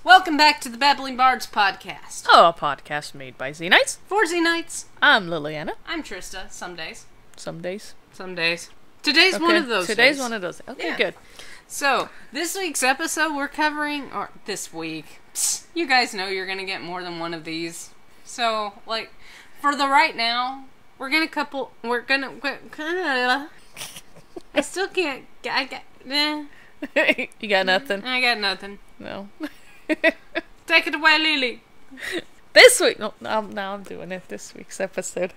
Welcome back to the Babbling Bards podcast. Oh, a podcast made by XENITES. For XENITES. I'm Liliana. I'm Trista. Some days. Some days. Some days. Today's one of those Today's days. one of those. Okay, Yeah. good. So, this week's episode we're covering, or this week, you guys know you're going to get more than one of these. So, like, for the right now, I still can't, You got nothing? I got nothing. No. Take it away, Lily. This week. No, now I'm doing it. This week's episode.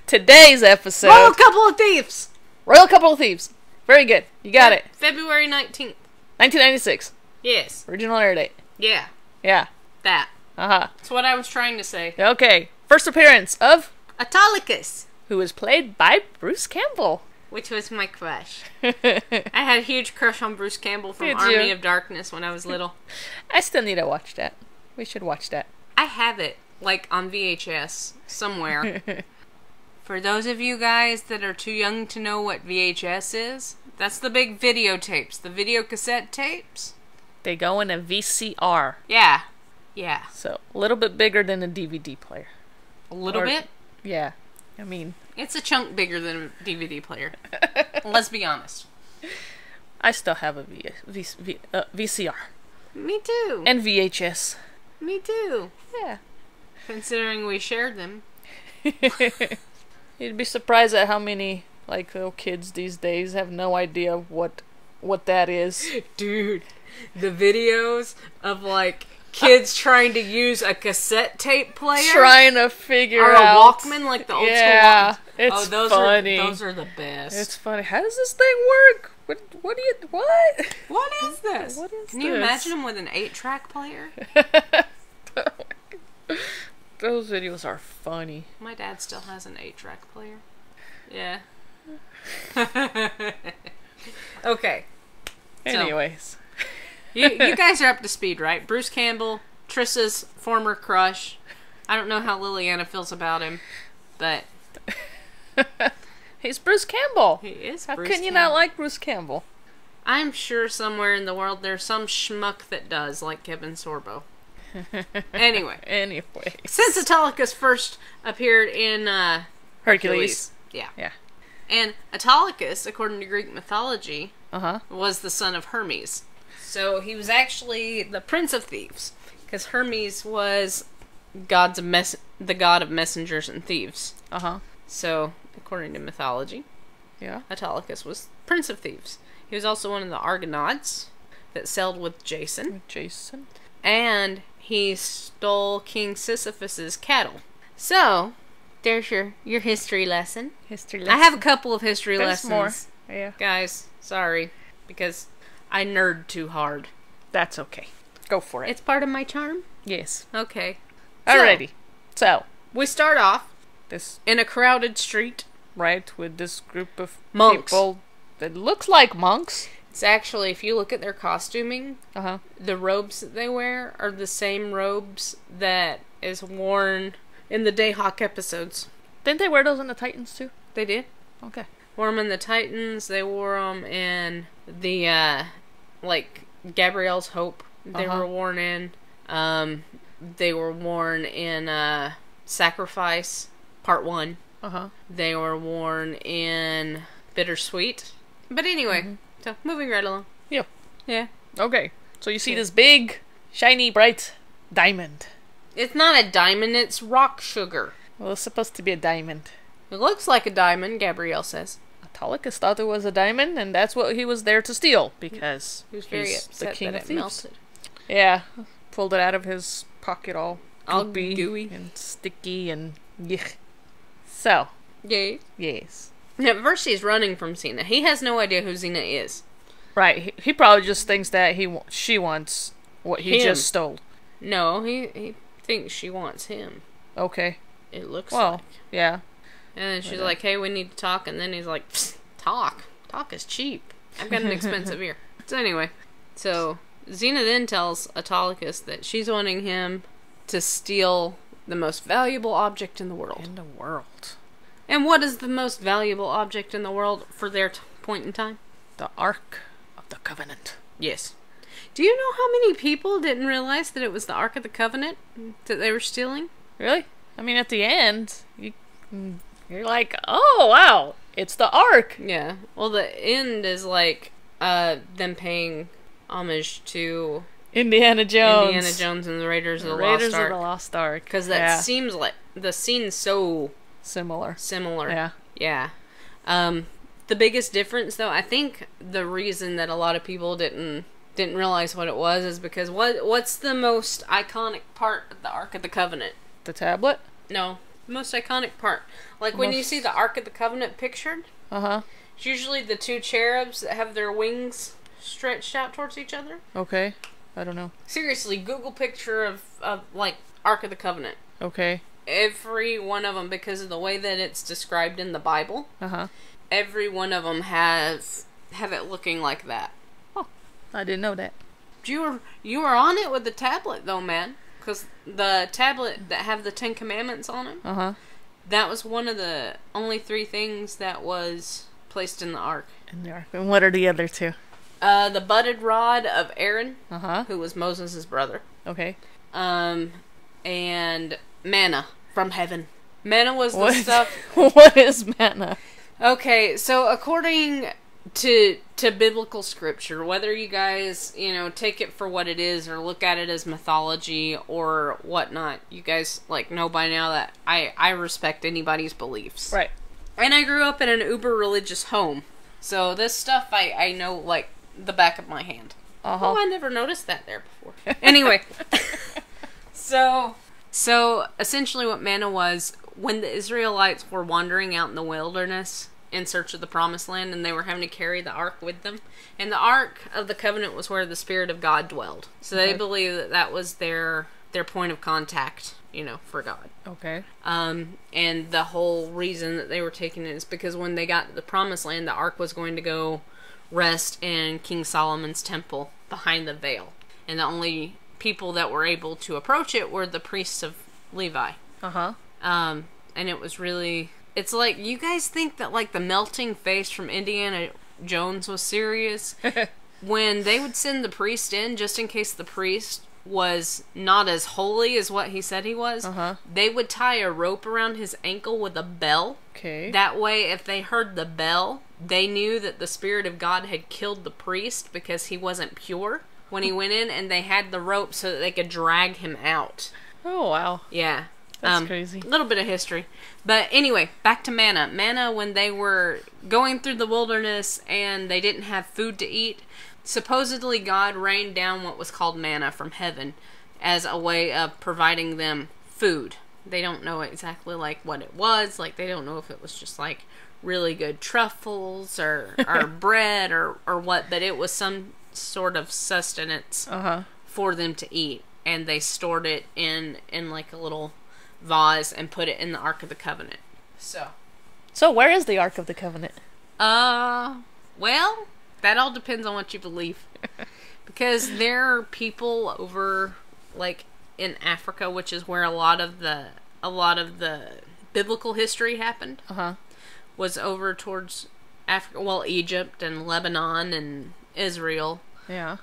Today's episode. Royal Couple of Thieves. Royal Couple of Thieves. Very good. You got it. February 19th. 1996. Yes. Original air date. Yeah. Yeah. That. Uh-huh. That's what I was trying to say. Okay. First appearance of... Autolycus. Who was played by Bruce Campbell. Which was my crush. I had a huge crush on Bruce Campbell from Did Army you? of Darkness when I was little. I still need to watch that. We should watch that. I have it, like, on VHS somewhere. For those of you guys that are too young to know what VHS is, that's the big videotapes, the video cassette tapes. They go in a VCR. Yeah. Yeah. So, a little bit bigger than a DVD player. A little bit? Yeah. I mean... It's a chunk bigger than a DVD player. Let's be honest. I still have a VCR. Me too. And VHS. Me too. Yeah. Considering we shared them. You'd be surprised at how many, like, little kids these days have no idea what that is. Dude, the videos of, like, kids trying to use a cassette tape player. Trying to figure or out. a Walkman, like the old school Walkman. It's those funny. Those are the best. It's funny. How does this thing work? What What is this? What is Can you this? imagine them with an 8-track player? Those videos are funny. My dad still has an 8-track player. Yeah. Okay. Anyways. You guys are up to speed, right? Bruce Campbell, Trista's former crush. I don't know how Liliana feels about him, but... He's Bruce Campbell. He is How Bruce can you Campbell. not like Bruce Campbell? I'm sure somewhere in the world there's some schmuck that does, like Kevin Sorbo. Anyway. Since Autolycus first appeared in Hercules. Yeah. Yeah. And Autolycus, according to Greek mythology, Uh-huh. was the son of Hermes. So he was actually the Prince of Thieves. Because Hermes was the god of messengers and thieves. Uh-huh. So, according to mythology, Yeah. Autolycus was Prince of Thieves. He was also one of the Argonauts that sailed with Jason. And he stole King Sisyphus's cattle. So, there's your history lesson. I have a couple of history lessons. More. Yeah. Guys, sorry. Because I nerd too hard. That's okay. Go for it. It's part of my charm? Yes. Okay. Alrighty. So, we start off this, in a crowded street. right, with this group of Monks. people that looks like monks. It's actually, if you look at their costuming, Uh-huh. the robes that they wear are the same robes that is worn in the Dayhawk episodes. Didn't they wear those in the Titans too? They did. Okay. Wore them in the Titans. They wore them in the, like, Gabrielle's Hope. They Uh-huh. were worn in. They were worn in, Sacrifice, Part 1. Uh-huh. They were worn in Bittersweet. But anyway, so moving right along. Yeah. Yeah. Okay. So you see this big, shiny, bright diamond. It's not a diamond, it's rock sugar. Well, it's supposed to be a diamond. It looks like a diamond, Gabrielle says. Autolycus thought it was a diamond, and that's what he was there to steal, because He was very he's upset the King that of it Thieves. melted. Yeah. Pulled it out of his pocket all All goopy gooey. and sticky and yuck. So, Yeah. yes. At first he's running from Xena. He has no idea who Xena is. Right, he probably just thinks that she wants what he Him. just stole. No, he thinks she wants him. Okay. It looks Well, like. yeah. And then she's like, hey, we need to talk. And then he's like, psst, talk? Talk is cheap. I've got an expensive ear. So anyway, so Xena then tells Autolycus that she's wanting him to steal the most valuable object in the world. In the world. And what is the most valuable object in the world for their point in time? The Ark of the Covenant. Yes. Do you know how many people didn't realize that it was the Ark of the Covenant that they were stealing? Really? I mean, at the end, you're like, oh, wow, it's the Ark. Yeah. Well, the end is like them paying homage to Indiana Jones and the Raiders of the Lost Ark. Because that seems like the scene's so similar. Yeah. Yeah. The biggest difference, though, I think the reason that a lot of people didn't realize what it was is because what's the most iconic part of the Ark of the Covenant? The tablet? No. The most iconic part. Like when you see the Ark of the Covenant pictured, it's usually the two cherubs that have their wings stretched out towards each other. Okay. I don't know. Seriously, Google picture of like, Ark of the Covenant. Okay. Every one of them, because of the way that it's described in the Bible, every one of them have it looking like that. Oh, I didn't know that. You were on it with the tablet, though, man. Because the tablet that have the 10 Commandments on it, that was one of the only 3 things that was placed in the Ark. In the Ark. And what are the other 2? The budded rod of Aaron, who was Moses' brother. Okay. And manna from heaven. Manna was the stuff... What is manna? Okay, so according to biblical scripture, whether you guys, take it for what it is or look at it as mythology or whatnot, you guys, know by now that I respect anybody's beliefs. Right. And I grew up in an uber religious home. So this stuff I know, the back of my hand. Oh, I never noticed that there before. Anyway. So essentially what manna was, when the Israelites were wandering out in the wilderness in search of the promised land, and they were having to carry the ark with them, and the Ark of the Covenant was where the Spirit of God dwelled. So they believed that was their point of contact, for God. Okay. And the whole reason that they were taking it is because when they got to the promised land, the ark was going to go rest in King Solomon's temple behind the veil. And the only people that were able to approach it were the priests of Levi. And it was really... It's like, you guys think that, the melting face from Indiana Jones was serious? When they would send the priest in, just in case the priest was not as holy as what he said he was, they would tie a rope around his ankle with a bell. Okay. That way, if they heard the bell, they knew that the Spirit of God had killed the priest because he wasn't pure when he went in, and they had the rope so that they could drag him out. Oh, wow. Yeah. That's crazy. A little bit of history. But anyway, back to manna. Manna, when they were going through the wilderness and they didn't have food to eat, supposedly God rained down what was called manna from heaven as a way of providing them food. They don't know exactly what it was. They don't know if it was just really good truffles or bread or what, but it was some sort of sustenance for them to eat. And they stored it in a little vase and put it in the Ark of the Covenant. So where is the Ark of the Covenant? Well, that all depends on what you believe. Because there are people over, in Africa, which is where a lot of the biblical history happened. Was over towards Africa, Egypt and Lebanon and Israel. Yeah.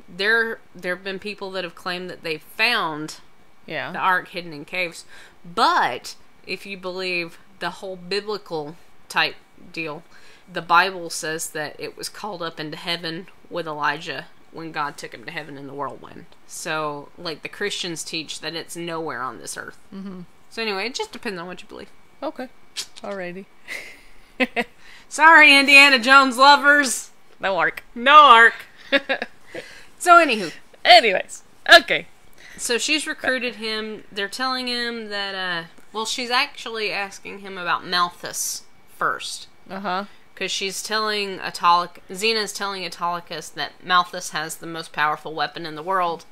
There have been people that have claimed that they found the ark hidden in caves. But if you believe the whole biblical type deal, the Bible says that it was called up into heaven with Elijah when God took him to heaven in the whirlwind. So, the Christians teach that it's nowhere on this earth. So anyway, it just depends on what you believe. Okay. Alrighty. Sorry, Indiana Jones lovers. No ark. No ark. So anywho. Anyways. Okay. So she's recruited him. They're telling him that, she's actually asking him about Malthus first. Because she's telling Xena's telling Autolycus that Malthus has the most powerful weapon in the world.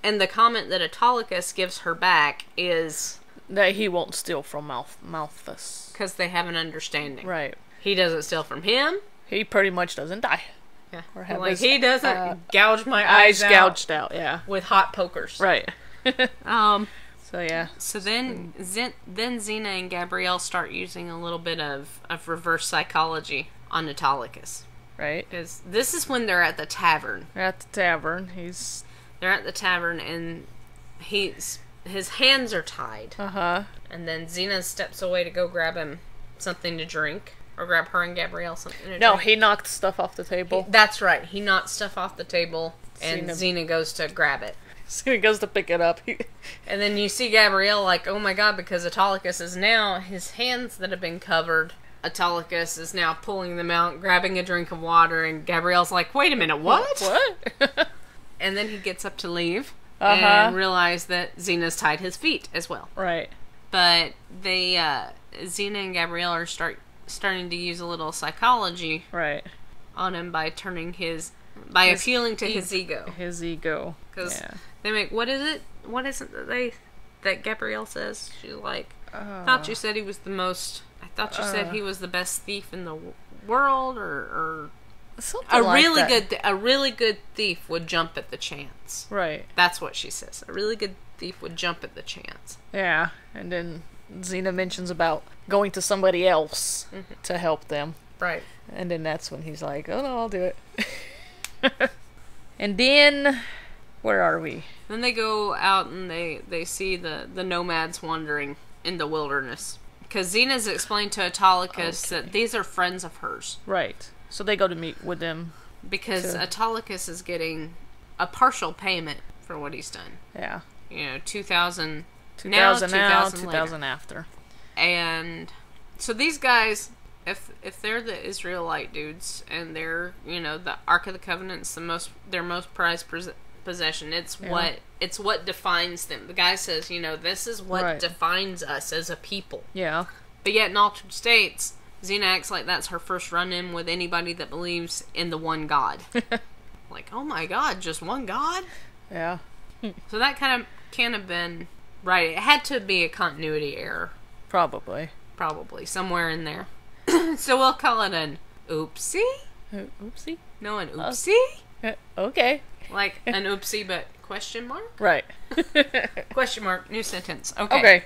And the comment that Autolycus gives her back is... that he won't steal from Malthus. Because they have an understanding. Right. He doesn't steal from him. He pretty much doesn't die. Yeah. Or have he doesn't gouge my eyes gouged out, yeah. With hot pokers. Right. So yeah. So then Xena and Gabrielle start using a little bit of reverse psychology on Autolycus. Right. Because this is when they're at the tavern. They're at the tavern. They're at the tavern, and his hands are tied. Uh-huh. And then Xena steps away to go grab him something to drink. Or grab her and Gabrielle something to drink. No, he knocked stuff off the table. That's right. He knocked stuff off the table, and Xena goes to grab it. Xena goes to pick it up. And then you see Gabrielle like, oh my god, because Autolycus is now, his hands that have been covered, Autolycus is now pulling them out, grabbing a drink of water, and Gabrielle's like, wait a minute, what? What? And then he gets up to leave, and realize that Xena's tied his feet as well. Right. But they, Xena and Gabrielle are starting to use a little psychology on him by turning by appealing to his ego. His ego. Because they make, what is it that Gabrielle says? She's like, thought you said he was I thought you said he was the best thief in the world, or something like a really good thief would jump at the chance. Right. That's what she says. A really good thief would jump at the chance. Yeah, and then Xena mentions about going to somebody else to help them. Right. And then that's when he's like, oh no, I'll do it. And then, where are we? Then they go out and they see the nomads wandering in the wilderness. Because Xena's explained to Autolycus that these are friends of hers. Right. So they go to meet with them. Because Autolycus is getting a partial payment for what he's done. Yeah. 2,000 now, 2,000 2,000 after. And so these guys, if they're the Israelite dudes and they're, the Ark of the Covenant's their most prized possession, it's what defines them. The guy says, this is what defines us as a people. Yeah. But yet in Altered States, Xena acts like that's her first run-in with anybody that believes in the one God. Like, oh my god, just one God? Yeah. So that can't have been right. It had to be a continuity error. Probably, somewhere in there. So we'll call it an oopsie? Oopsie? No, an oopsie? Okay. Like an oopsie, but question mark? Right. Question mark, new sentence. Okay.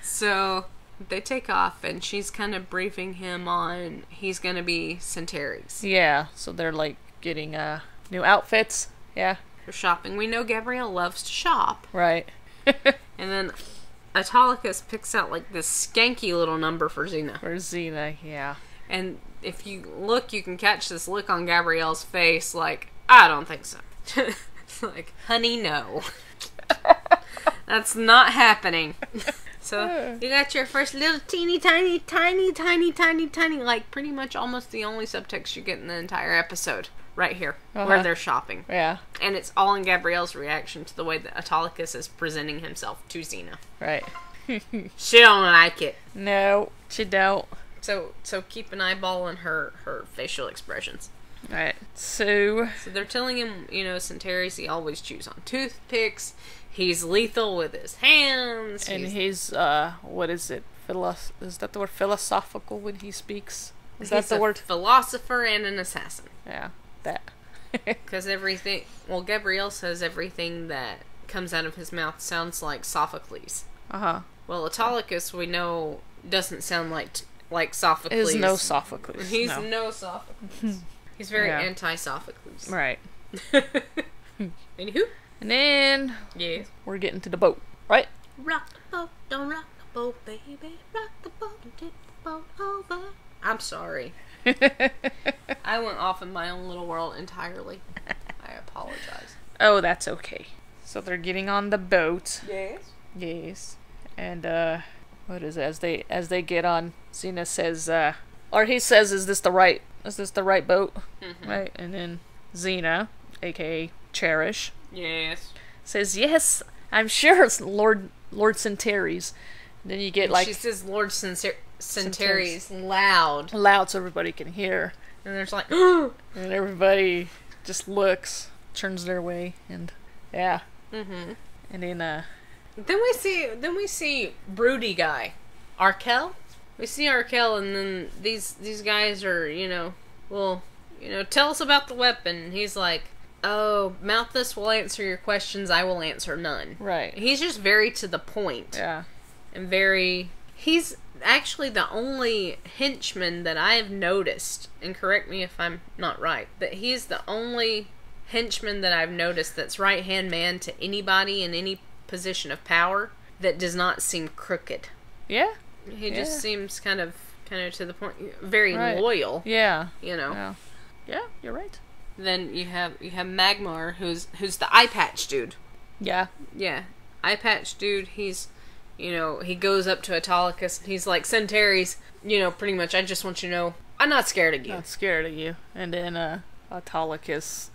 So they take off, and she's kind of briefing him on he's going to be Centaries. Yeah, so they're like getting new outfits. Yeah. For shopping. We know Gabrielle loves to shop. Right. And then Autolycus picks out like this skanky little number for Xena. For Xena, yeah. And if you look, you can catch this look on Gabrielle's face like, I don't think so. It's like, honey, no. That's not happening. So, you got your first little teeny tiny, like pretty much almost the only subtext you get in the entire episode. Right here, where they're shopping. Yeah. And it's all in Gabrielle's reaction to the way that Autolycus is presenting himself to Xena. Right. She don't like it. No, she don't. So keep an eyeball on her facial expressions. Right. So they're telling him, Centaries he always chews on toothpicks. He's lethal with his hands. And he's what is it? Is that the word philosophical when he speaks? Is that the word? Philosopher and an assassin. Yeah. That. Because Gabrielle says everything that comes out of his mouth sounds like Sophocles. Well, Autolycus, we know, doesn't sound like Sophocles. Is no Sophocles. He's no Sophocles. He's very anti-Sophocles. Right. Anywho? And then we're getting to the boat, right? Rock the boat, don't rock the boat, baby. Rock the boat and tip the boat over. I'm sorry. I went off in my own little world entirely. I apologize. Oh, that's okay. So they're getting on the boat. Yes. And what is it? As they get on, Xena says, or he says, "Is this the right boat?" Mm-hmm. Right? And then Xena, aka Cherish, says, "Yes, I'm sure it's Lord Centaries." Then you get she says Lord Centaries loud, so everybody can hear. And there's like, and everybody just looks, turns their way, and and then we see broody guy, Arkell. We see Arkell, and then these guys are, tell us about the weapon. He's like, oh, Malthus will answer your questions, I will answer none. Right. He's just very to the point. Yeah. And very, He's actually the only henchman that I have noticed, and correct me if I'm not right, but he's the only henchman that I've noticed that's right-hand man to anybody in any position of power that does not seem crooked. Yeah. He just seems kind of to the point, very loyal. Yeah. You know. Yeah, you're right. Then you have Magmar, who's the eye patch dude. Yeah. Yeah. Eye patch dude, he's, he goes up to Autolycus and he's like, Centaries, pretty much, I just want you to know, I'm not scared of you. Not scared of you. And then Autolycus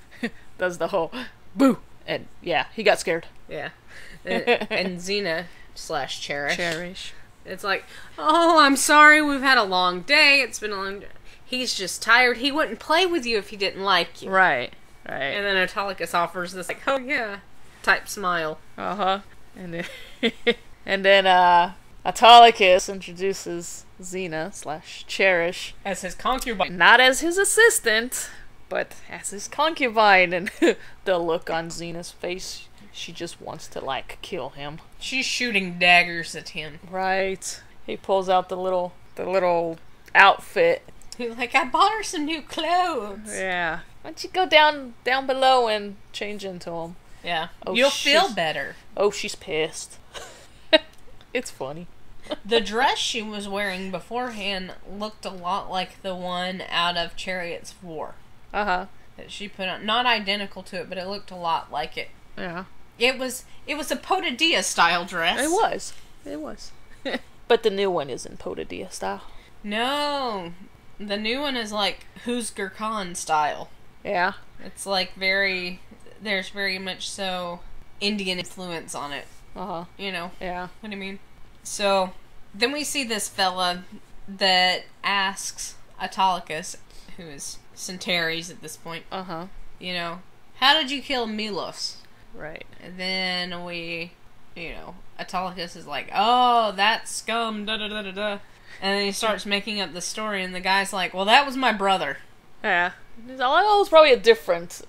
does the whole boo. And yeah, he got scared. Yeah. And Xena / Cherish. It's like, oh, I'm sorry, we've had a long day. It's been a long day. He's just tired. He wouldn't play with you if he didn't like you. Right. And then Autolycus offers this, like, oh yeah, type smile. Uh-huh. And then Autolycus introduces Xena / Cherish as his concubine. Not as his assistant, but as his concubine. And the look on Xena's face, she just wants to, like, kill him. She's shooting daggers at him. Right. He pulls out the little outfit. He's like, I bought her some new clothes. Yeah. Why don't you go down below and change into them? Yeah. Oh, you'll feel better. Oh, she's pissed. It's funny. The dress she was wearing beforehand looked a lot like the one out of Chariots of War. Uh-huh. That she put on. Not identical to it, but it looked a lot like it. Yeah. It was a Potadia style dress. It was. But the new one isn't Potadia style. No. The new one is like Husgar Khan style. Yeah. It's like there's very much so Indian influence on it. Uh-huh. Yeah. What do you mean? So, then we see this fella that asks Autolycus, who is Centaries at this point. Uh-huh. How did you kill Milos? Right. And then Autolycus is like, oh, that scum, da-da-da-da-da. And then he starts making up the story, and the guy's like, well, that was my brother. Yeah. It was probably a different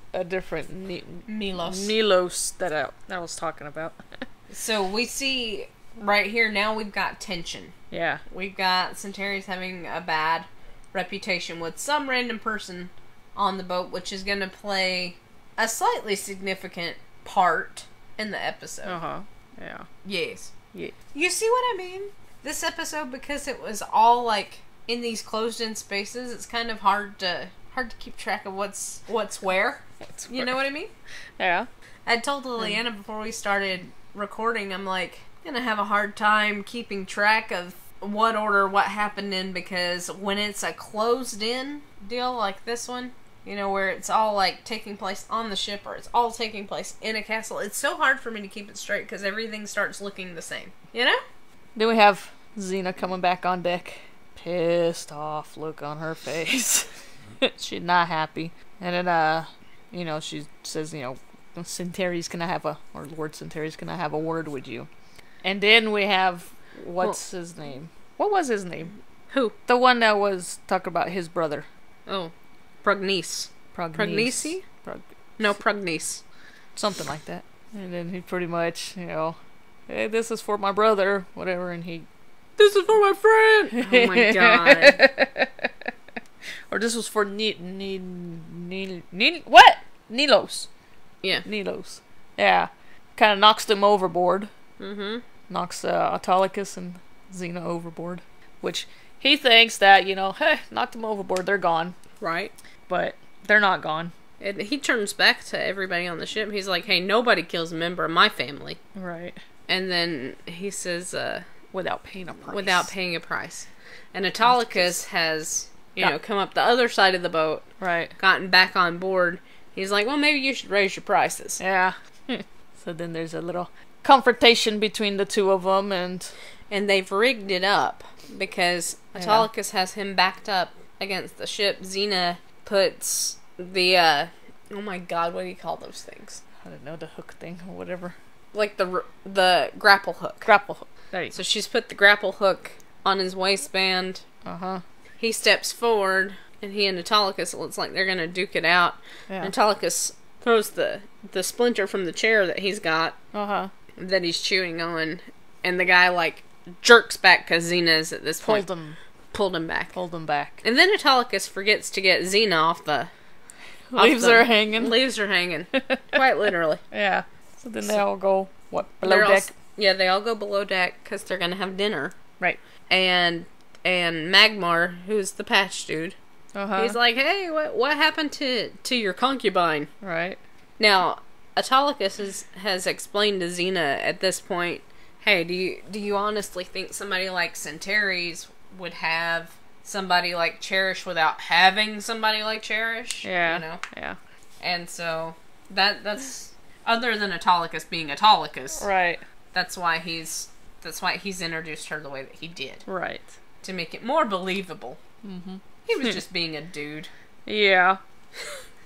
Milos that I was talking about. So we see right here, now we've got tension. Yeah. We've got Centaries having a bad reputation with some random person on the boat, which is going to play a slightly significant part in the episode. Uh-huh. Yeah. Yes. Yeah. You see what I mean? This episode, because it was all like in these closed-in spaces, it's kind of hard to keep track of what's where. You know what I mean? Yeah. I told Liliana before we started recording, I'm like, gonna have a hard time keeping track of what order what happened in, because when it's a closed-in deal like this one, where it's all like taking place on the ship or it's all taking place in a castle, it's so hard for me to keep it straight because everything starts looking the same. Then we have Xena coming back on deck. Pissed off look on her face. She's not happy. And then, she says, Centaries, can I have or Lord Centaries, can I have a word with you? And then we have, what's his name? What was his name? Who? The one that was talking about his brother. Oh, Prognice. Prognisi? No, Prognice. Something like that. And then he pretty much, hey, this is for my brother, whatever, and this is for my friend! Oh my god. Or this was for what? Nilos. Yeah. Nilos. Yeah. Kind of knocks them overboard. Mm-hmm. Knocks Autolycus and Xena overboard. Which he thinks that, hey, knocked them overboard, they're gone. Right. But they're not gone. And he turns back to everybody on the ship. He's like, hey, nobody kills a member of my family. Right. And then he says, without paying a price. Without paying a price. And Autolycus has, come up the other side of the boat. Right. Gotten back on board. He's like, well, maybe you should raise your prices. Yeah. So then there's a little confrontation between the two of them, and they've rigged it up because Autolycus has him backed up against the ship. Xena puts the oh my god, what do you call those things? I don't know, the hook thing or whatever. Like the grapple hook. Grapple hook. There you go. So she's put the grapple hook on his waistband. Uh-huh. He steps forward, and he and Autolycus, it looks like they're gonna duke it out. Yeah. Autolycus throws the splinter from the chair that he's got. Uh-huh. That he's chewing on, and the guy, like, jerks back because Xena is at this point. Pulled him back. And then Autolycus forgets to get Xena off the... Leaves her hanging. Leaves her hanging. Quite literally. Yeah. So then they all go, below deck? They all go below deck because they're going to have dinner. Right. And Magmar, who's the patch dude, he's like, hey, what happened to your concubine? Right. Now, Autolycus has explained to Xena at this point, hey, do you honestly think somebody like Centaries would have somebody like Cherish without having somebody like Cherish? Yeah. You know? Yeah. And so, that's other than Autolycus being Autolycus. Right. That's why he's introduced her the way that he did. Right. To make it more believable. Mm-hmm. He was just being a dude. Yeah.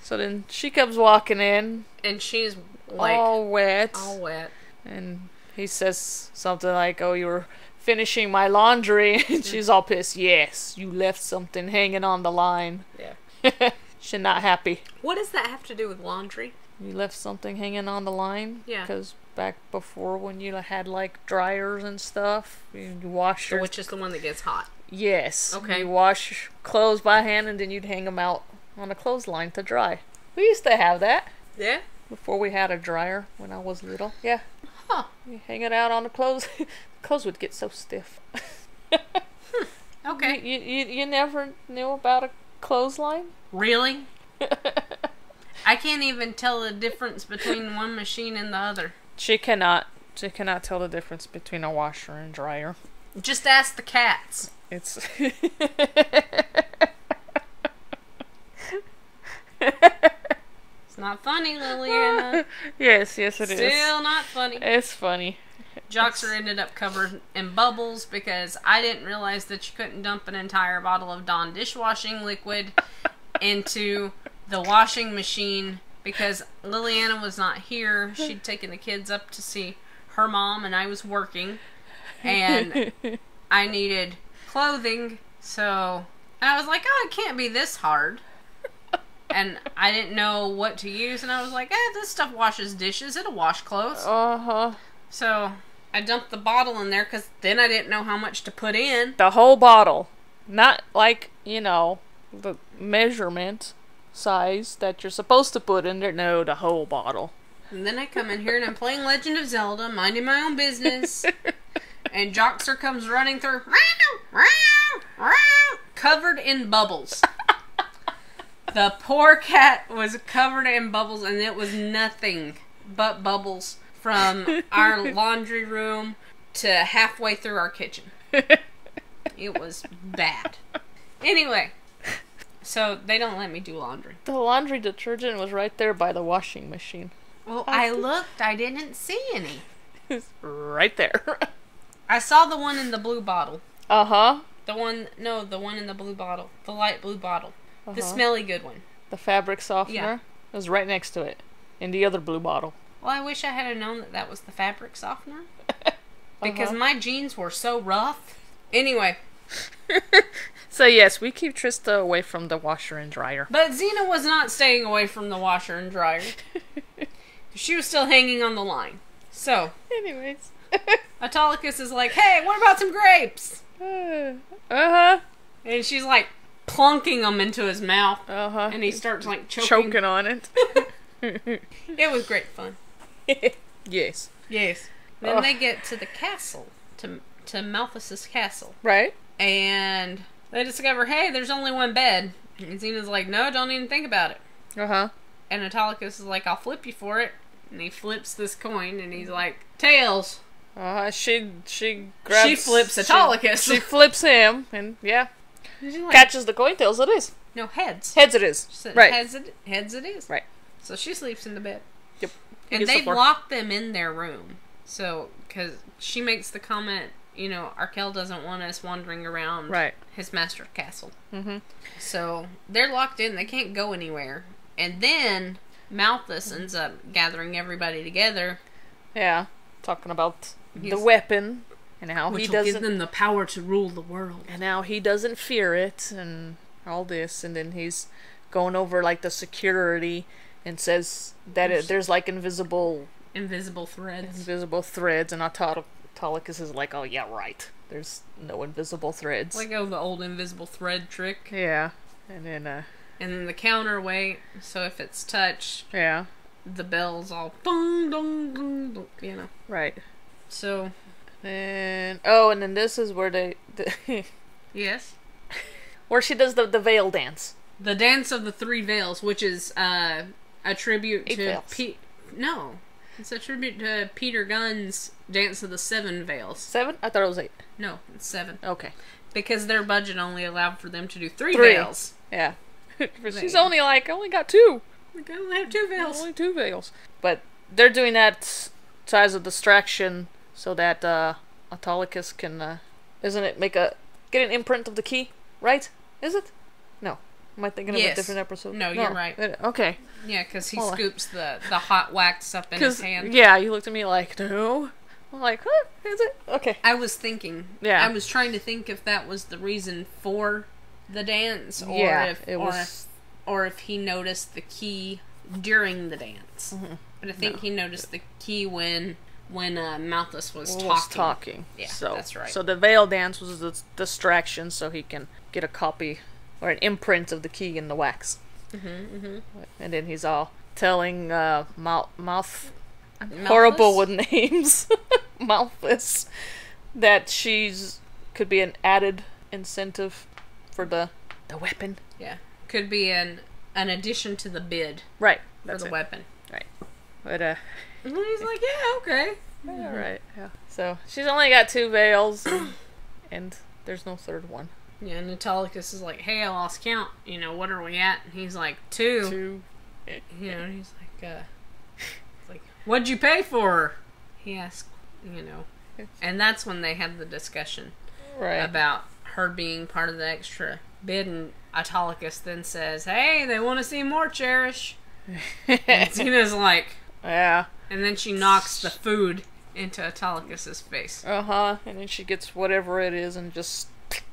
So then she comes walking in. And she's like... all wet. And he says something like, oh, you were finishing my laundry. And she's all pissed. Yes, you left something hanging on the line. Yeah. She's not happy. What does that have to do with laundry? You left something hanging on the line? Yeah. Because back before when you had like dryers and stuff, you wash your... Which is the one that gets hot. Yes. Okay. You wash clothes by hand and then you'd hang them out on a clothesline to dry. We used to have that. Yeah? Before we had a dryer when I was little. Yeah. Huh. You hang it out on the clothes. Clothes would get so stiff. Okay. You never knew about a clothesline? Really? I can't even tell the difference between one machine and the other. She cannot tell the difference between a washer and dryer. Just ask the cats. It's... It's not funny, Liliana. Yes, it is. Still not funny. It's funny. Joxer ended up covered in bubbles because I didn't realize that you couldn't dump an entire bottle of Dawn dishwashing liquid into the washing machine because Liliana was not here. She'd taken the kids up to see her mom and I was working and I needed clothing, so I was like, oh, it can't be this hard. And I didn't know what to use, and I was like, this stuff washes dishes. It'll wash clothes. Uh-huh. So I dumped the bottle in there, because then I didn't know how much to put in. The whole bottle. Not like, the measurement size that you're supposed to put in there. No, the whole bottle. And then I come in here, and I'm playing Legend of Zelda, minding my own business. And Joxer comes running through, covered in bubbles. The poor cat was covered in bubbles, and it was nothing but bubbles from our laundry room to halfway through our kitchen. It was bad. Anyway, so they don't let me do laundry. The laundry detergent was right there by the washing machine. Well, I looked. I didn't see any. It's right there. I saw the one in the blue bottle. Uh-huh. The one in the blue bottle. The light blue bottle. The smelly good one. The fabric softener? Yeah. It was right next to it. In the other blue bottle. Well, I wish I had known that was the fabric softener. Because my jeans were so rough. Anyway. So yes, we keep Trista away from the washer and dryer. But Xena was not staying away from the washer and dryer. She was still hanging on the line. So. Anyways. Autolycus is like, hey, what about some grapes? Uh-huh. And she's like, plunking them into his mouth. Uh-huh. And he starts like choking on it. It was great fun. Yes. Yes. Then they get to the castle, to Malthus's castle. Right. And they discover, hey, there's only one bed. And Xena's like, no, don't even think about it. Uh-huh. And Autolycus is like, I'll flip you for it. And he flips this coin, and he's like, tails. She grabs... She flips Autolycus. She flips him, and yeah. Like, catches the coin, tails it is. No, heads. Heads it is. Right. Heads it is. Right. So she sleeps in the bed. Yep. And they've locked them in their room. So, because she makes the comment, Arkell doesn't want us wandering around his master's castle. Mm-hmm. So, they're locked in. They can't go anywhere. And then Malthus ends up gathering everybody together. Yeah. Talking about the weapon. And how which he will doesn't give them the power to rule the world. And how he doesn't fear it and all this. And then he's going over like the security and says that there's like invisible threads. Invisible threads. And Autolycus is like, oh yeah, right. There's no invisible threads. Let go of the old invisible thread trick. Yeah. And then yeah, the bells all dong dong dong dong, you know. Right. So. And and then this is where they Yes. where she does the veil dance. The Dance of the Three Veils, which is a tribute to No, it's a tribute to Peter Gunn's Dance of the Seven Veils. 7? I thought it was 8. No, it's 7. Okay. Because their budget only allowed for them to do 3 veils. Yeah. She's only like, I only got 2. I only have 2 veils. Only 2 veils. But they're doing that as a distraction so that Autolycus can, isn't it, get an imprint of the key, right? Is it? No. Am I thinking of a different episode? No, you're right. Okay. Yeah, because he scoops the hot wax up in his hand. Yeah, you looked at me like, no. I'm like, huh? Is it? Okay. I was thinking. Yeah. I was trying to think if that was the reason for the dance, or if he noticed the key during the dance. Mm-hmm. But I think he noticed the key when Malthus was talking. Yeah, that's right. So the veil dance was a distraction so he can get a copy or an imprint of the key in the wax. Mm-hmm, mm-hmm. And then he's all telling Malthus, horrible with names, Malthus, that she's could be an added incentive for the weapon. Yeah, could be an addition to the bid. Right, for the weapon. Right, but and he's like, yeah, okay, yeah, right, yeah. So she's only got 2 veils, and there's no third one. Yeah, and Autolycus is like, hey, I lost count. You know, what are we at? And he's like, 2. You know, and he's like, what'd you pay for her? He asked, you know. And that's when they had the discussion about her being part of the extra bid. And Autolycus then says, hey, they want to see more, Cherish. And Xena's like, yeah. And then she knocks the food into Autolycus's face. Uh-huh. And then she gets whatever it is and just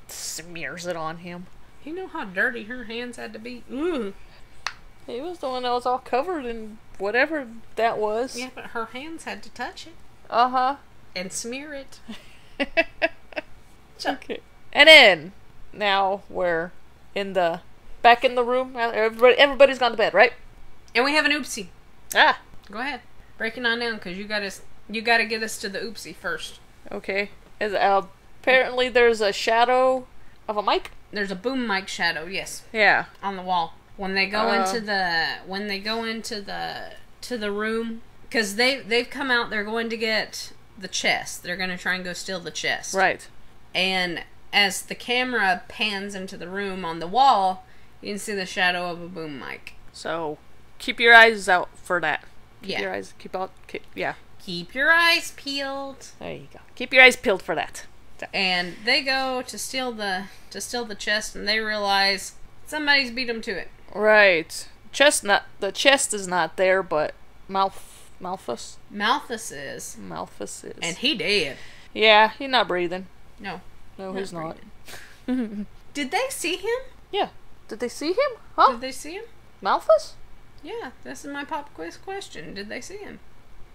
smears it on him. You know how dirty her hands had to be? Ooh. He was the one that was all covered in whatever that was. Yeah, but her hands had to touch it. Uh-huh. And smear it. Okay. And then, now we're back in the room. Everybody's gone to bed, right? And we have an oopsie. Ah. Go ahead. Break it on down, because you gotta get us to the oopsie first. Okay. Apparently there's a shadow of a mic. There's a boom mic shadow, yes. Yeah. On the wall. When they go into the room, because they've come out, they're going to get the chest. They're going to try and go steal the chest. Right. And as the camera pans into the room on the wall, you can see the shadow of a boom mic. So keep your eyes out for that. Keep your eyes Keep your eyes peeled. There you go. Keep your eyes peeled for that. And they go to steal the chest, and they realize somebody's beat them to it. Right. The chest is not there, but Malthus is. And he dead. Yeah, he's not breathing. No, he's not. Did they see him? Yeah. Did they see him? Huh? Did they see him? Malthus? Yeah, this is my pop quiz question. Did they see him?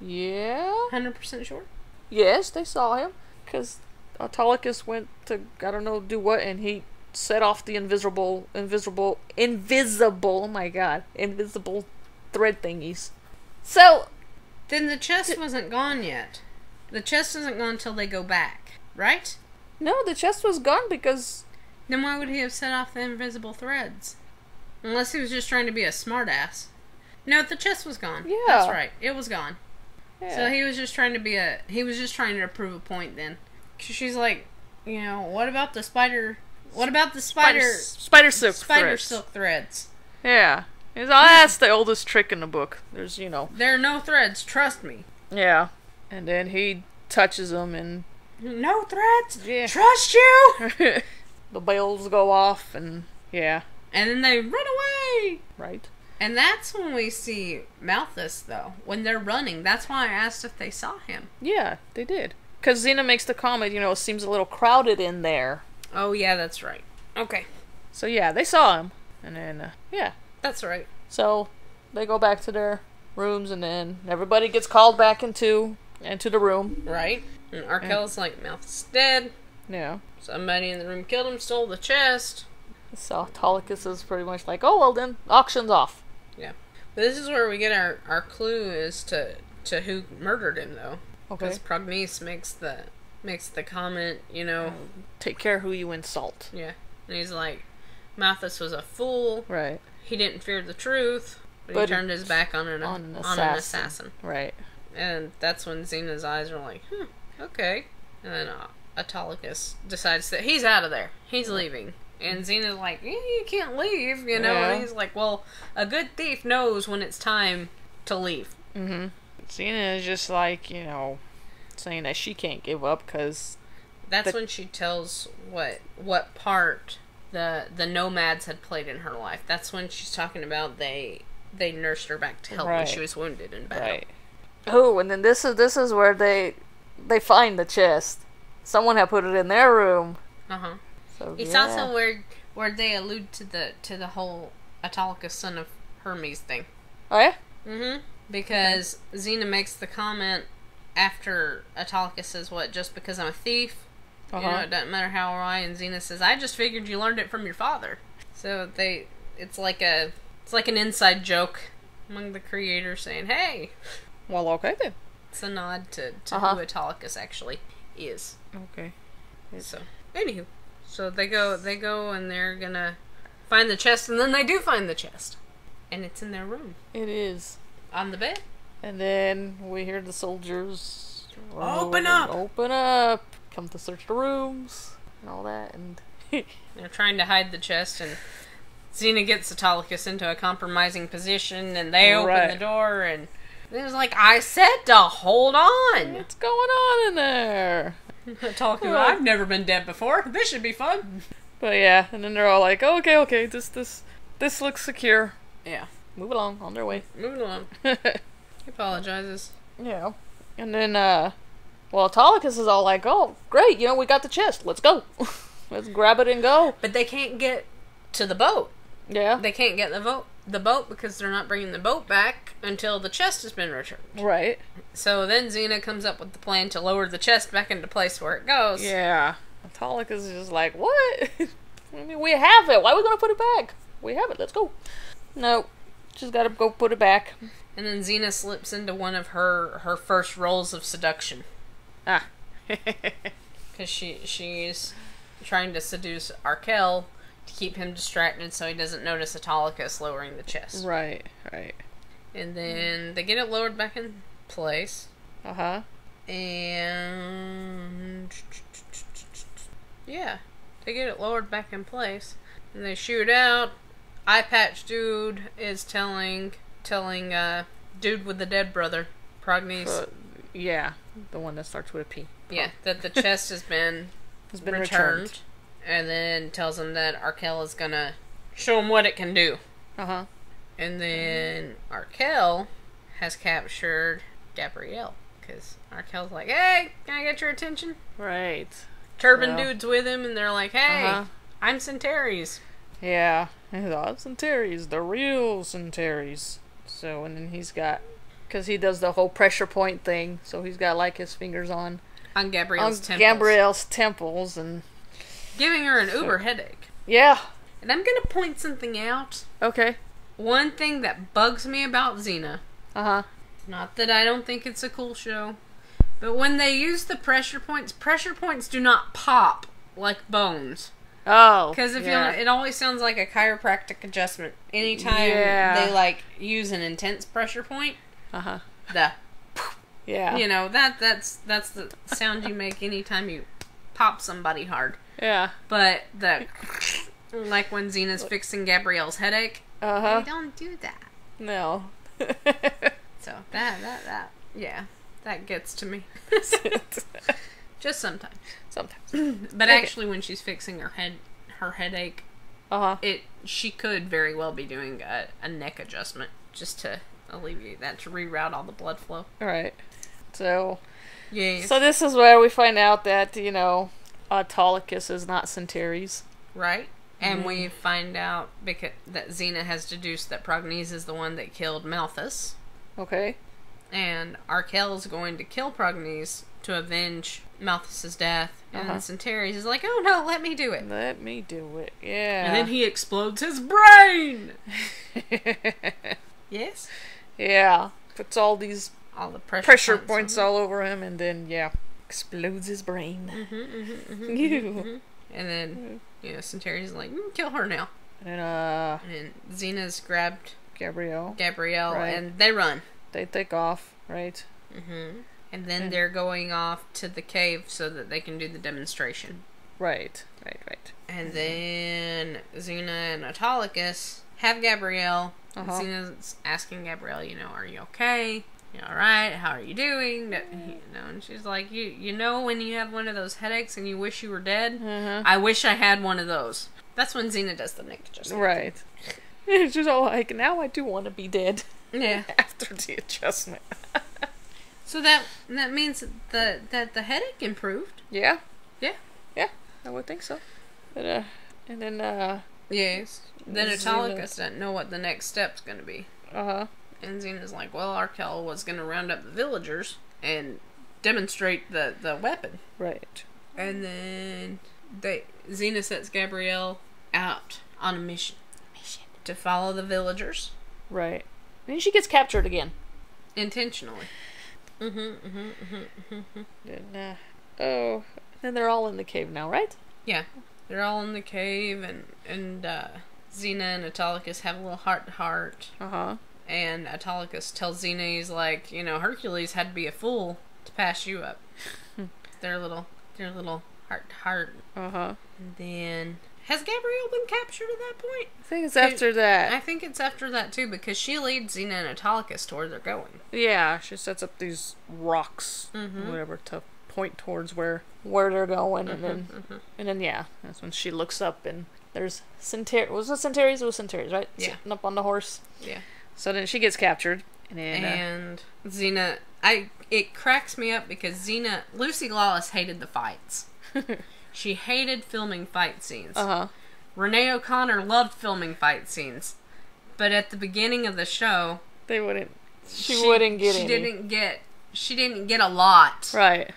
Yeah. 100% sure? Yes, they saw him. Because Autolycus went to, I don't know, do what, and he set off the invisible, oh my god, invisible thread thingies. So, then the chest wasn't gone yet. The chest isn't gone until they go back, right? No, the chest was gone because... Then why would he have set off the invisible threads? Unless he was just trying to be a smartass. No, the chest was gone. Yeah. That's right. It was gone. Yeah. So he was just trying to prove a point then. She's like, you know, what about the spider silk threads? Yeah. That's the oldest trick in the book. There's, you know. There are no threads, trust me. Yeah. And then he touches them and... No threads? Yeah. Trust you! The bells go off and... Yeah. And then they run away! Right. And that's when we see Malthus, though. When they're running. That's why I asked if they saw him. Yeah, they did. Because Xena makes the comment, you know, it seems a little crowded in there. Oh, yeah, that's right. Okay. So, yeah, they saw him. And then, yeah. That's right. So, they go back to their rooms, and then everybody gets called back into the room. Right. And Arkel's like, Malthus dead. Yeah. Somebody in the room killed him, stole the chest. So Autolycus is pretty much like, oh, well then, auction's off. Yeah. But this is where we get our clue as to who murdered him, though. Okay. Because Prognice makes the comment, you know... Take care who you insult. Yeah. And he's like, Malthus was a fool. Right. He didn't fear the truth, but he turned his back on an assassin. Right. And that's when Xena's eyes are like, okay. And then Autolycus decides that he's out of there. He's leaving. And Xena's like, you can't leave, you know? Yeah. And he's like, well, a good thief knows when it's time to leave. Mm-hmm. Xena is just like, you know, saying that she can't give up because... That's when she tells what part the nomads had played in her life. That's when she's talking about they nursed her back to health when she was wounded in battle. Right. Oh, and then this is where they find the chest. Someone had put it in their room. Uh-huh. So, it's also where they allude to the whole Autolycus son of Hermes thing. Oh yeah? Mm-hmm. Because Xena makes the comment after Autolycus says, what, just because I'm a thief? You know, it doesn't matter how or why. And Xena says, I just figured you learned it from your father. So it's like an inside joke among the creators saying, hey. Well, okay then. It's a nod to who Autolycus actually is. Okay. So, anywho. So they go and they're gonna find the chest, and then they do find the chest. And it's in their room. It is. On the bed. And then we hear the soldiers... Open up! Open up! Come to search the rooms, and all that, and... They're trying to hide the chest, and Xena gets Autolycus into a compromising position, and they open the door, and it was like, I said to hold on! What's going on in there? Autolycus, I've never been dead before. This should be fun. But yeah, and then they're all like, oh, okay, this looks secure. Yeah. Move along, on their way. Moving along. He apologizes. Yeah. And then, well, Autolycus is all like, oh, great, you know, we got the chest. Let's go. Let's grab it and go. But they can't get to the boat. Yeah. They can't get the boat because they're not bringing the boat back until the chest has been returned. Right. So then Xena comes up with the plan to lower the chest back into place where it goes. Yeah. Autolycus is just like, what? I mean, we have it. Why are we going to put it back? We have it. Let's go. No. Just got to go put it back. And then Xena slips into one of her first roles of seduction. Ah. Because she's trying to seduce Arkel to keep him distracted so he doesn't notice Autolycus lowering the chest. Right. And then they get it lowered back in place. Uh-huh. And... yeah. They get it lowered back in place. And they shoot out. Eye Patch Dude is telling Dude with the dead brother, Prognice. Yeah, the one that starts with a P. Yeah, that the chest has been returned. And then tells him that Arkel is gonna show him what it can do. Uh-huh. And then Arkel has captured Gabrielle. Because Arkel's like, hey, can I get your attention? Right. Turban Dude's with him, and they're like, hey, I'm Centaries. Yeah. I'm Centaries, the real Centaries. So, and then he's got... because he does the whole pressure point thing, so he's got, like, his fingers on Gabrielle's temples, and... giving her an uber headache. Yeah. And I'm gonna point something out. Okay. One thing that bugs me about Xena. Uh-huh. Not that I don't think it's a cool show, but when they use the pressure points do not pop like bones. Oh. Because it always sounds like a chiropractic adjustment. Anytime they, like, use an intense pressure point. Uh-huh. Yeah. You know, that's the sound you make anytime you pop somebody hard. Yeah. But like when Xena's fixing Gabrielle's headache, they don't do that. No. So that gets to me. Just sometimes. But actually, when she's fixing her headache, she could very well be doing a neck adjustment just to alleviate that, to reroute all the blood flow. All right. So, yeah. So this is where we find out that, you know, Autolycus is not Centaries. Right. And we find out that Xena has deduced that Prognice is the one that killed Malthus. Okay. And Arkel is going to kill Prognice to avenge Malthus's death. And then Centaries is like, oh no, let me do it. Let me do it, yeah. And then he explodes his brain! Yes? Yeah. Puts all the pressure points all over him, and then, explodes his brain. And then, Centaries is like, kill her now. And Xena's grabbed Gabrielle, right. And they run. They take off, right? And then they're going off to the cave so that they can do the demonstration. Right. And then Xena and Autolycus have Gabrielle. Xena's asking Gabrielle, are you okay? You alright? How are you doing? And she's like, you know when you have one of those headaches and you wish you were dead? I wish I had one of those. That's when Xena does the neck adjustment. Right. She's all like, now I do want to be dead. Yeah. After the adjustment. So that means that the headache improved. Yeah. Yeah. Yeah, I would think so. But, and then, yes. Then Autolycus doesn't know what the next step's going to be. And Xena's like, well, Arkel was going to round up the villagers and demonstrate the weapon. Right. And then Xena sets Gabrielle out on a mission to follow the villagers. Right. And she gets captured again. Intentionally. Then, then they're all in the cave now, right? Yeah. They're all in the cave, and Xena and Autolycus have a little heart-to-heart. And Autolycus tells Xena, he's like, Hercules had to be a fool to pass you up. Their little heart-to-heart. And then, has Gabrielle been captured at that point? I think it's after that. I think it's after that, too, because she leads Xena and Autolycus to where they're going. Yeah, she sets up these rocks, whatever, to point towards where they're going, and then, that's when she looks up, and there's Centaries. Was it Centaries? It was Centaries, right? Yeah. Sitting up on the horse. Yeah. So then she gets captured, and Xena, it cracks me up because Lucy Lawless hated the fights. She hated filming fight scenes. Renee O'Connor loved filming fight scenes. But at the beginning of the show, she wouldn't get any. She didn't get a lot. Right.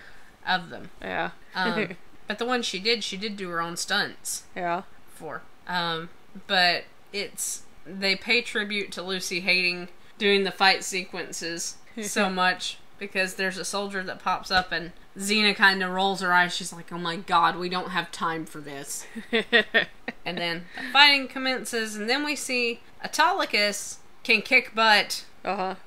Of them. Yeah. But the one she did do her own stunts. Yeah. But they pay tribute to Lucy hating doing the fight sequences so much because there's a soldier that pops up and Xena kind of rolls her eyes. She's like, oh my god, we don't have time for this. And then the fighting commences, and then we see Autolycus can kick butt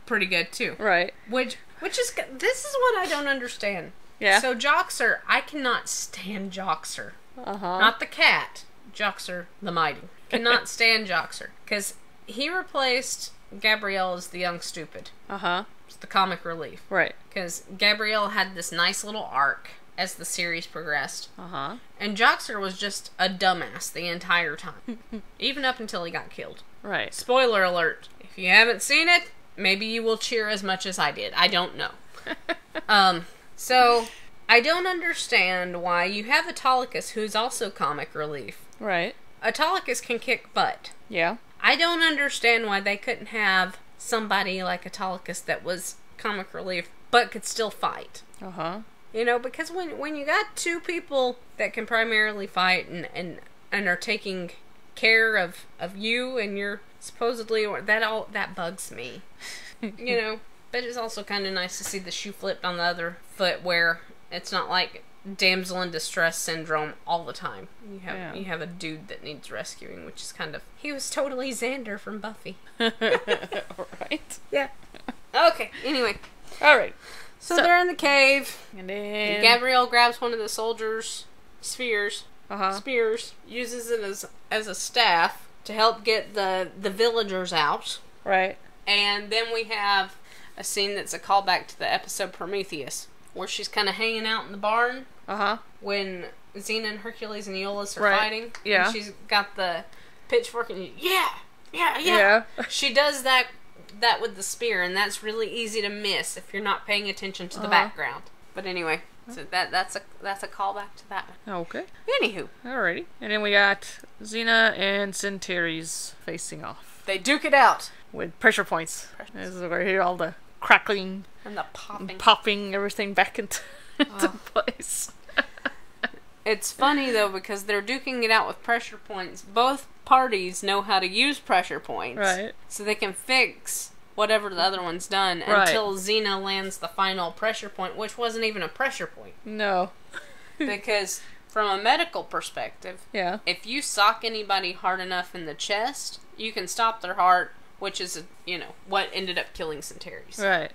pretty good too. Right. This is what I don't understand. Yeah. So Joxer, I cannot stand Joxer. Not the cat. Joxer the Mighty. Cannot stand Joxer. Because he replaced Gabrielle as the young stupid. It's the comic relief. Right. Because Gabrielle had this nice little arc as the series progressed. And Joxer was just a dumbass the entire time. Even up until he got killed. Right. Spoiler alert. If you haven't seen it, maybe you will cheer as much as I did. I don't know. So, I don't understand why you have Autolycus, who's also comic relief. Right. Autolycus can kick butt. Yeah. I don't understand why they couldn't have somebody like Autolycus that was comic relief, but could still fight. Because when you got two people that can primarily fight and are taking care of you and you're supposedly, that bugs me. But it's also kind of nice to see the shoe flipped on the other foot where it's not like damsel in distress syndrome all the time. You have a dude that needs rescuing, which is kind of... He was totally Xander from Buffy. Right. Yeah. Okay, anyway. Alright. So they're in the cave. And then... Gabrielle grabs one of the soldiers' spears, uses it as a staff to help get the villagers out. Right. And then we have a scene that's a callback to the episode Prometheus, where she's kind of hanging out in the barn when Xena and Hercules and Aeolus are fighting. Yeah. And she's got the pitchfork and yeah. She does that with the spear, and that's really easy to miss if you're not paying attention to the background. But anyway, so that's a callback to that one. Okay. Anywho. Alrighty. And then we got Xena and Centaries facing off. They duke it out. With pressure points. This is where you hear all the crackling and the popping, everything back into took place. It's funny, though, because they're duking it out with pressure points. Both parties know how to use pressure points. Right. So they can fix whatever the other one's done until Xena lands the final pressure point, which wasn't even a pressure point. No. Because from a medical perspective, yeah, if you sock anybody hard enough in the chest, you can stop their heart, which is, what ended up killing Centaurs. Right.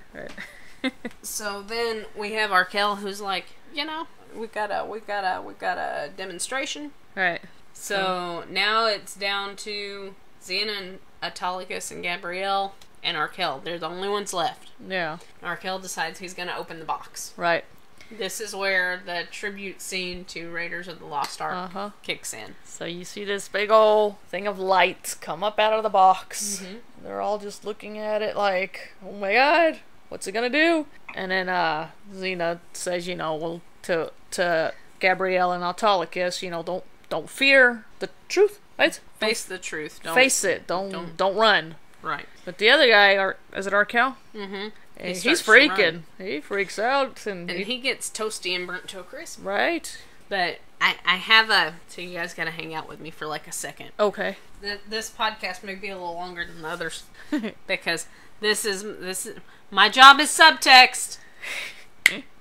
So then we have Arkell, who's like, we got a demonstration. Right. So now it's down to Xena and Autolycus and Gabrielle and Arkell. They're the only ones left. Yeah. Arkell decides he's going to open the box. Right. This is where the tribute scene to Raiders of the Lost Ark kicks in. So you see this big old thing of lights come up out of the box. Mm-hmm. They're all just looking at it like, oh my god, what's it gonna do? And then Xena says, well, to Gabrielle and Autolycus, don't fear the truth, right? Face the truth. Face it. Don't run. Right. But the other guy, is it Arkell? Mm-hmm. He's freaking. He freaks out. And he gets toasty and burnt to a crisp. Right. But I have so you guys gotta hang out with me for like a second. Okay. This podcast may be a little longer than the others. Because this is my job is subtext.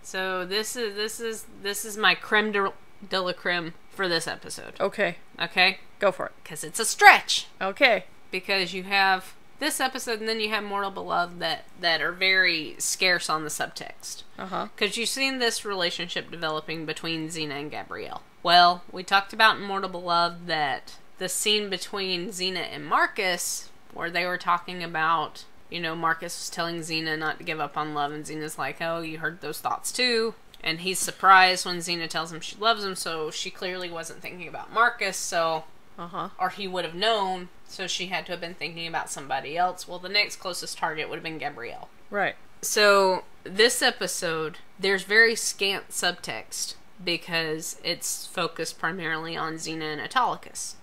So this is my creme de la creme for this episode. Okay. Okay? Go for it. Because it's a stretch. Okay. Because you have this episode and then you have Mortal Beloved that are very scarce on the subtext. Because you've seen this relationship developing between Xena and Gabrielle. Well, we talked about in Mortal Beloved that the scene between Xena and Marcus, where they were talking about, Marcus was telling Xena not to give up on love, and Xena's like, oh, you heard those thoughts too. And he's surprised when Xena tells him she loves him, so she clearly wasn't thinking about Marcus, so... Or he would have known, so she had to have been thinking about somebody else. Well, the next closest target would have been Gabrielle. Right. So, this episode, there's very scant subtext, because it's focused primarily on Xena and Autolycus.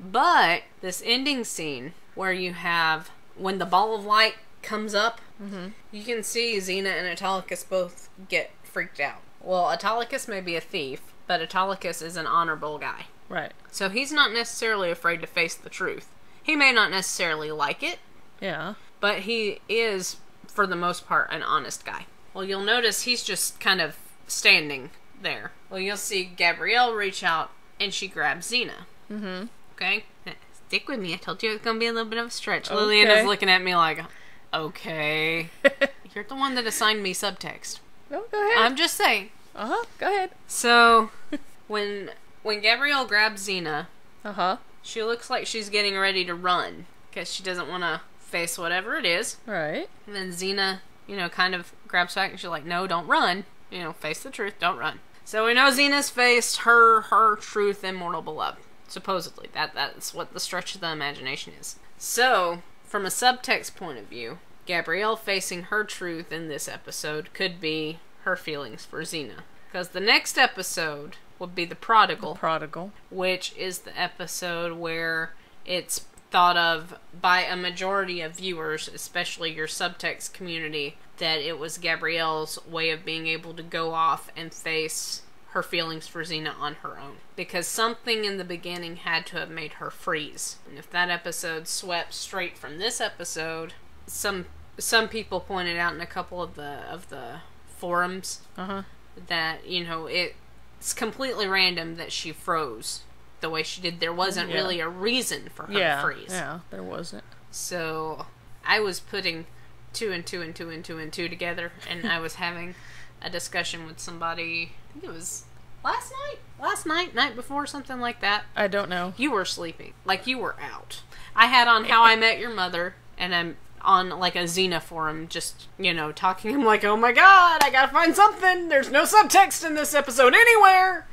But, this ending scene, where you have, when the ball of light comes up, you can see Xena and Autolycus both get freaked out. Well, Autolycus may be a thief, but Autolycus is an honorable guy. Right. So he's not necessarily afraid to face the truth. He may not necessarily like it. Yeah. But he is, for the most part, an honest guy. Well, you'll notice he's just kind of standing there. Well, you'll see Gabrielle reach out, and she grabs Xena. Okay? Stick with me. I told you it's going to be a little bit of a stretch. Okay. Liliana's looking at me like, okay. You're the one that assigned me subtext. No, go ahead. I'm just saying. Go ahead. So, when Gabrielle grabs Xena, she looks like she's getting ready to run, because she doesn't want to face whatever it is. Right. And then Xena, kind of grabs back, and she's like, no, don't run. Face the truth, don't run. So we know Xena's faced her truth in Mortal Beloved. Supposedly. That's what the stretch of the imagination is. So, from a subtext point of view, Gabrielle facing her truth in this episode could be her feelings for Xena. Because the next episode would be The Prodigal. Which is the episode where it's thought of by a majority of viewers, especially your subtext community, that it was Gabrielle's way of being able to go off and face her feelings for Xena on her own. Because something in the beginning had to have made her freeze. And if that episode swept straight from this episode, some people pointed out in a couple of the forums that, it's completely random that she froze the way she did. There wasn't really a reason for her to freeze. Yeah, there wasn't. So, I was putting two and two and two and two and two together, and I was having a discussion with somebody, I think it was last night before, something like that. I don't know. You were sleeping. Like, you were out. I had on How I Met Your Mother, and I'm on, like, a Xena forum, just, talking. I'm like, oh my god, I gotta find something! There's no subtext in this episode anywhere!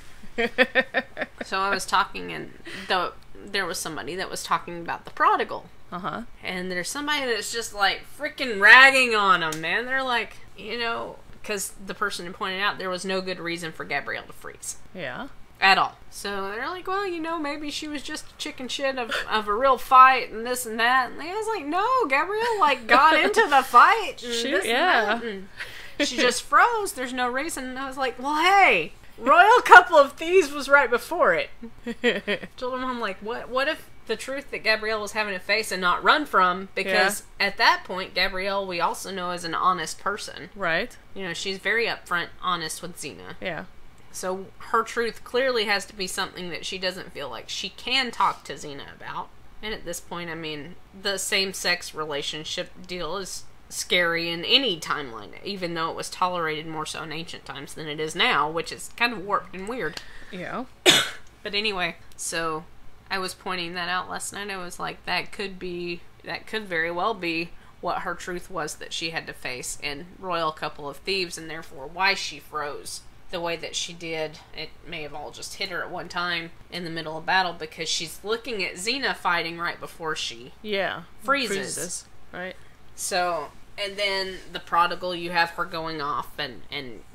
So I was talking, and there was somebody that was talking about The Prodigal. And there's somebody that's just, like, freaking ragging on him, man. They're like, because the person who pointed out there was no good reason for Gabrielle to freeze. Yeah. At all. So they're like, well, maybe she was just a chicken shit of a real fight and this and that. And I was like, no, Gabrielle, got into the fight. And Shoot, yeah. She just froze. There's no reason. And I was like, well, hey, Royal Couple of Thieves was right before it. Told him, I'm like, what if the truth that Gabrielle was having to face and not run from? Because at that point, Gabrielle, we also know, is an honest person. Right. You know, she's very upfront, honest with Xena. Yeah. So her truth clearly has to be something that she doesn't feel like she can talk to Xena about. And at this point, I mean, the same-sex relationship deal is scary in any timeline, even though it was tolerated more so in ancient times than it is now, which is kind of warped and weird. Yeah. But anyway, so I was pointing that out last night. I was like, that could very well be what her truth was that she had to face in Royal Couple of Thieves, and therefore why she froze the way that she did. It may have all just hit her at one time in the middle of battle, because she's looking at Xena fighting right before she freezes. Right. So, and then the prodigal, you have her going off and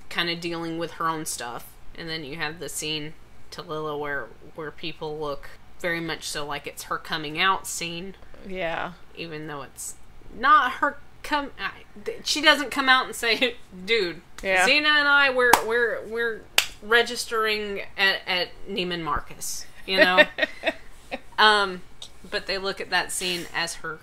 kind of dealing with her own stuff. And then you have the scene to Lila where people look very much so like it's her coming out scene. Yeah. Even though it's not her she doesn't come out and say, dude, Xena and I, we're registering at Neiman Marcus, you know? But they look at that scene as her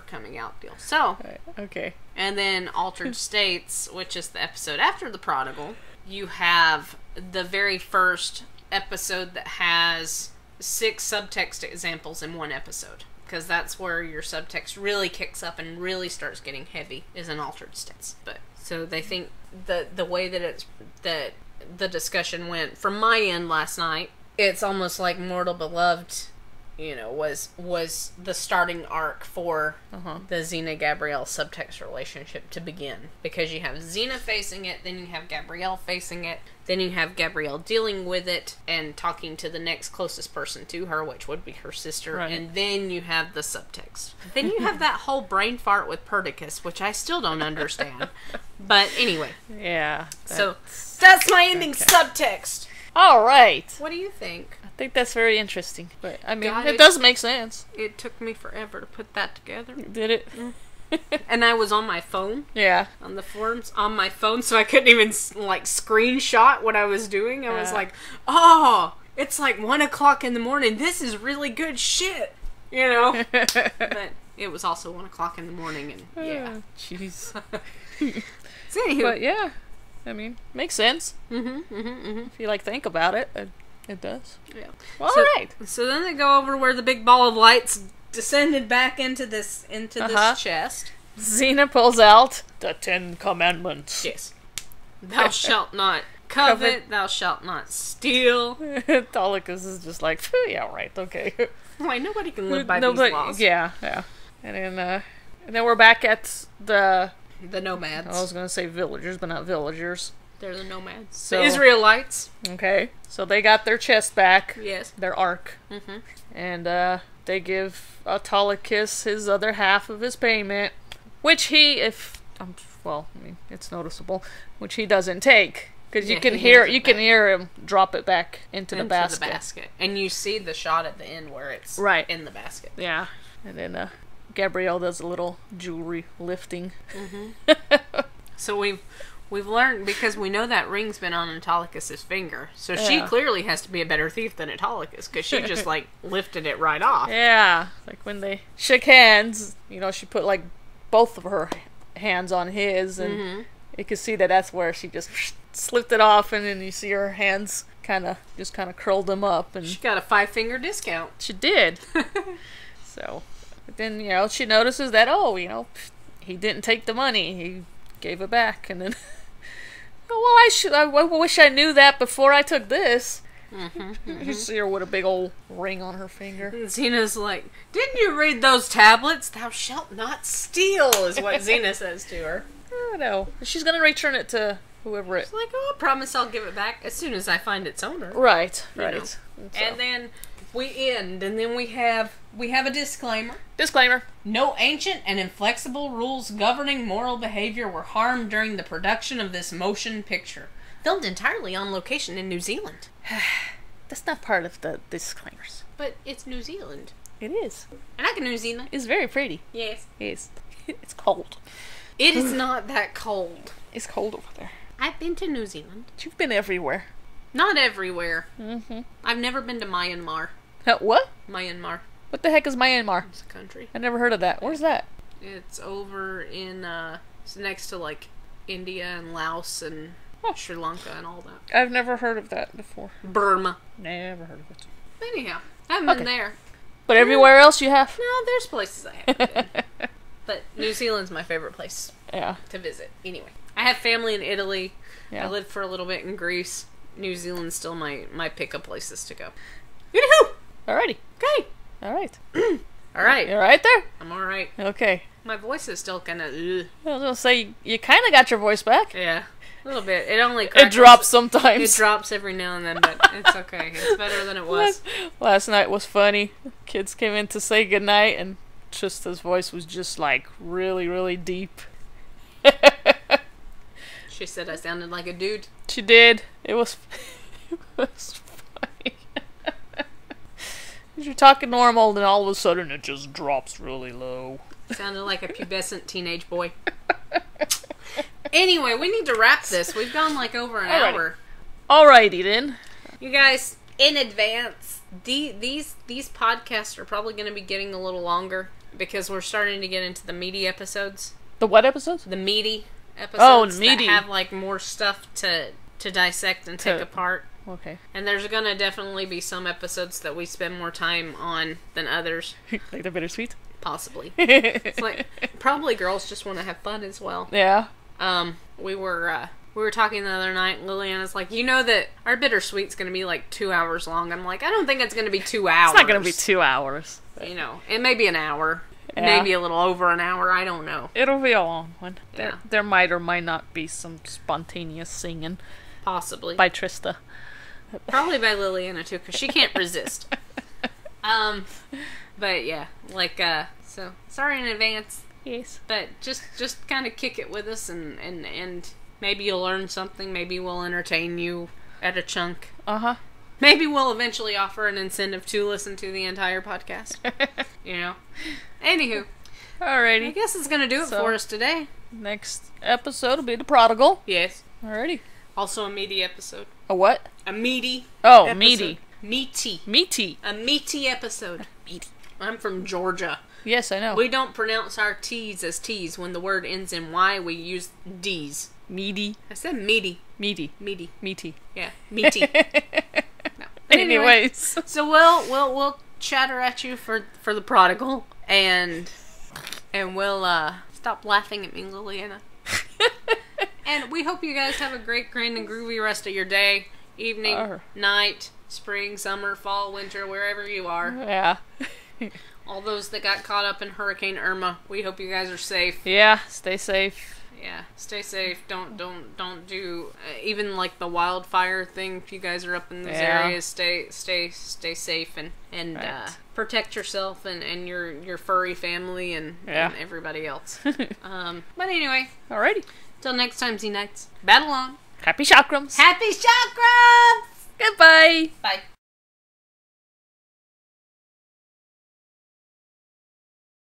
coming out deal. So, okay. And then Altered States, which is the episode after The Prodigal, you have the very first episode that has 6 subtext examples in one episode. Because that's where your subtext really kicks up and really starts getting heavy, is in Altered States. But so they think the way that the discussion went from my end last night, it's almost like Mortal Beloved, you know, was the starting arc for the Xena Gabrielle subtext relationship to begin, because you have Xena facing it, then you have Gabrielle facing it, then you have Gabrielle dealing with it and talking to the next closest person to her, which would be her sister, and then you have the subtext. Then you have that whole brain fart with Perdiccas, which I still don't understand. But anyway, so that's my ending subtext. All right. What do you think? I think that's very interesting, but I mean, God, it does make sense. It took me forever to put that together. Did it? And I was on my phone. Yeah. On the forums, on my phone, so I couldn't even, like, screenshot what I was doing. I was like, oh, it's like 1 o'clock in the morning. This is really good shit. You know? But it was also 1 o'clock in the morning, and yeah. Jeez. So anywho. But yeah, I mean, makes sense. If you, like, think about it, it does. Yeah. Well, all right. So then they go over where the big ball of lights descended back into this chest. Xena pulls out the 10 Commandments. Yes. Thou shalt not covet, thou shalt not steal. Autolycus is just like, yeah, right, okay. Why, nobody can live by these laws. Yeah. And then we're back at the nomads. I was going to say villagers, but not villagers. They're the nomads. So, the Israelites. Okay. So they got their chest back. Yes. Their ark. And they give Autolycus his other half of his payment, which he, I mean, it's noticeable, which he doesn't take. Because you can hear him drop it back into the basket. And you see the shot at the end where it's in the basket. Yeah. And then Gabrielle does a little jewelry lifting. So we've learned, because we know that ring's been on Autolycus' finger, so she clearly has to be a better thief than Autolycus, because she just, like, lifted it right off. Yeah. Like, when they shook hands, you know, she put, like, both of her hands on his, and you can see that's where she just slipped it off, and then you see her hands kind of curled them up. And she got a 5-finger discount. She did. So, but then, you know, she notices that, he didn't take the money. He gave it back, and then, I wish I knew that before I took this. You see her with a big old ring on her finger. And Xena's like, didn't you read those tablets? Thou shalt not steal, is what Xena says to her. I don't know. She's going to return it to whoever She's like, I promise I'll give it back as soon as I find its owner. Right. So. And then we end, and then we have a disclaimer. Disclaimer. No ancient and inflexible rules governing moral behavior were harmed during the production of this motion picture. Filmed entirely on location in New Zealand. That's not part of the disclaimers. But it's New Zealand. It is. I like New Zealand. It's very pretty. Yes. Yes. It's cold. It is not that cold. It's cold over there. I've been to New Zealand. You've been everywhere. Not everywhere. Mm-hmm. I've never been to Myanmar. What? Myanmar. What the heck is Myanmar? It's a country. I never heard of that. Where's that? It's over in, it's next to, like, India and Laos and Sri Lanka and all that. I've never heard of that before. Burma. Never heard of it. Anyhow, I haven't been there. But everywhere else you have? No, there's places I haven't been. But New Zealand's my favorite place to visit. Anyway, I have family in Italy. Yeah. I lived for a little bit in Greece. New Zealand's still my pick-up places to go. Yoo-hoo! Alrighty. Okay. Alright. Alright. You alright there? I'm alright. Okay. My voice is still kind of... I was gonna say, you kind of got your voice back. Yeah. A little bit. It only crackles. It drops sometimes. It drops every now and then, but it's okay. It's better than it was. Last night was funny. Kids came in to say goodnight, and Trista's voice was just like really, really deep. She said I sounded like a dude. She did. It was funny. You're talking normal, then all of a sudden it just drops really low. Sounded like a pubescent teenage boy. Anyway, we need to wrap this. We've gone like over an hour. Alrighty then. You guys, in advance, these podcasts are probably going to be getting a little longer because we're starting to get into the meaty episodes. The what episodes? The meaty episodes. Oh, meaty. That have like more stuff to dissect and take apart. Okay. And there's going to definitely be some episodes that we spend more time on than others. Like the bittersweet? Possibly. It's like, probably girls just want to have fun as well. Yeah. We were talking the other night, and Liliana's like, you know that our bittersweet's going to be like 2 hours long. I'm like, I don't think it's going to be 2 hours. It's not going to be 2 hours. You know, it may be an hour. Yeah. Maybe a little over an hour. I don't know. It'll be a long one. Yeah. There might or might not be some spontaneous singing. Possibly. By Trista. Probably by Liliana, too, because she can't resist. But yeah, like, so, sorry in advance. Yes. But just kind of kick it with us, and maybe you'll learn something. Maybe we'll entertain you at a chunk. Uh-huh. Maybe we'll eventually offer an incentive to listen to the entire podcast. You know? Anywho. Alrighty. I guess it's going to do it for us today. Next episode will be The Prodigal. Yes. Alrighty. Also a meaty episode. A what? A meaty episode. Meaty. Meaty. A meaty episode. Meaty. I'm from Georgia. Yes, I know. We don't pronounce our T's as T's. When the word ends in Y, we use D's. Meaty. I said meaty. Meaty. Meaty. Meaty. Yeah, meaty. No. Anyways. So we'll chatter at you for the prodigal, and we'll stop laughing at me, Liliana. And we hope you guys have a great, grand, and groovy rest of your day, evening, night, spring, summer, fall, winter, wherever you are. Yeah. All those that got caught up in Hurricane Irma, we hope you guys are safe. Yeah, stay safe. Yeah, stay safe. Don't do even like the wildfire thing. If you guys are up in those areas, stay safe and right. Protect yourself and your furry family and everybody else. But anyway, alrighty. Till next time, XENITES. Battle on. Happy chakrams. Happy chakrams. Goodbye. Bye.